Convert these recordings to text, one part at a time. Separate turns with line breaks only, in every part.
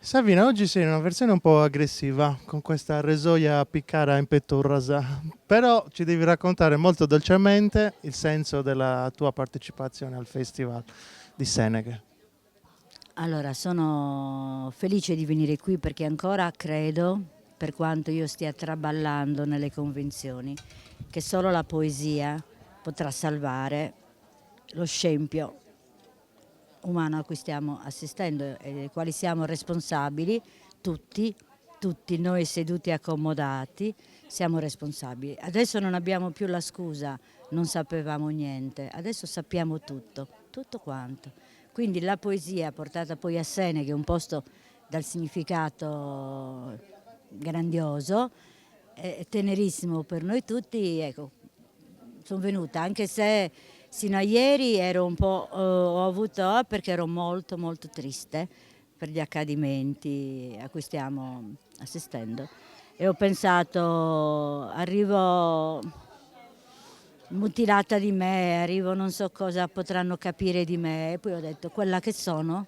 Savina, oggi sei in una versione un po' aggressiva, con questa resoia piccata in pettorrasa, però ci devi raccontare molto dolcemente il senso della tua partecipazione al Festival di Seneghe.
Allora, sono felice di venire qui perché ancora credo, per quanto io stia traballando nelle convinzioni, che solo la poesia potrà salvare lo scempio umano a cui stiamo assistendo e dei quali siamo responsabili tutti, tutti noi seduti accomodati siamo responsabili. Adesso non abbiamo più la scusa, non sapevamo niente, adesso sappiamo tutto, tutto quanto. Quindi la poesia portata poi a Sene, che è un posto dal significato grandioso, è tenerissimo per noi tutti, ecco, sono venuta, anche se sino a ieri ero un po', ho avuto, perché ero molto molto triste per gli accadimenti a cui stiamo assistendo e ho pensato arrivo mutilata di me, arrivo non so cosa potranno capire di me e poi ho detto quella che sono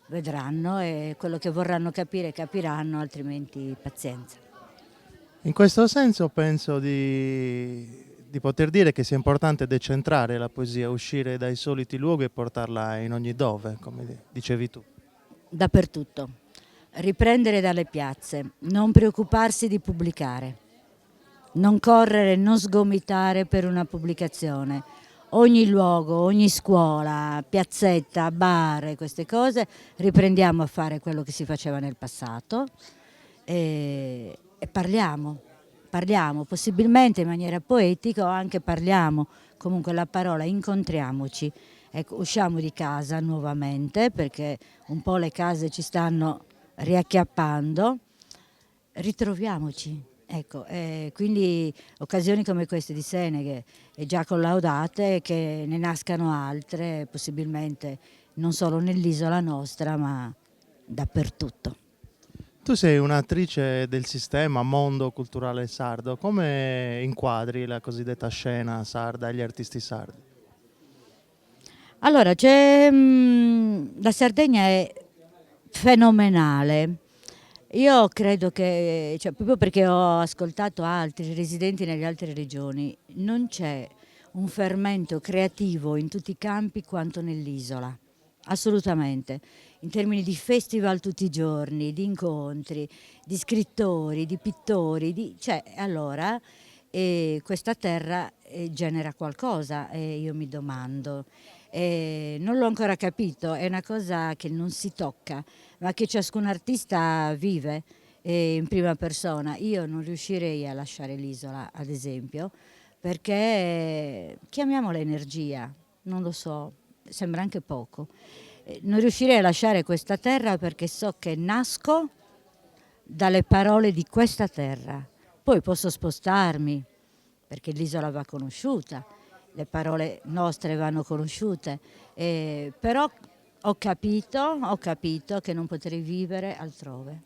vedranno e quello che vorranno capire capiranno, altrimenti pazienza.
In questo senso penso di poter dire che sia importante decentrare la poesia, uscire dai soliti luoghi e portarla in ogni dove, come dicevi tu.
Dappertutto. Riprendere dalle piazze, non preoccuparsi di pubblicare, non correre, non sgomitare per una pubblicazione. Ogni luogo, ogni scuola, piazzetta, bar, queste cose, riprendiamo a fare quello che si faceva nel passato e parliamo, parliamo, possibilmente in maniera poetica o anche parliamo, comunque la parola incontriamoci. Ecco, usciamo di casa nuovamente perché un po' le case ci stanno riacchiappando, ritroviamoci. Ecco, quindi occasioni come queste di Seneghe e già collaudate, che ne nascano altre, possibilmente non solo nell'isola nostra, ma dappertutto.
Tu sei un'attrice del sistema mondo culturale sardo, come inquadri la cosiddetta scena sarda e gli artisti sardi?
Allora, la Sardegna è fenomenale. Io credo che, cioè, proprio perché ho ascoltato altri residenti nelle altre regioni, non c'è un fermento creativo in tutti i campi quanto nell'isola, assolutamente. In termini di festival tutti i giorni, di incontri, di scrittori, di pittori, cioè, allora questa terra genera qualcosa e io mi domando. Non l'ho ancora capito, è una cosa che non si tocca, ma che ciascun artista vive in prima persona. Io non riuscirei a lasciare l'isola, ad esempio, perché chiamiamola energia, non lo so, sembra anche poco. Non riuscirei a lasciare questa terra perché so che nasco dalle parole di questa terra. Poi posso spostarmi, perché l'isola va conosciuta, le parole nostre vanno conosciute, però ho capito che non potrei vivere altrove.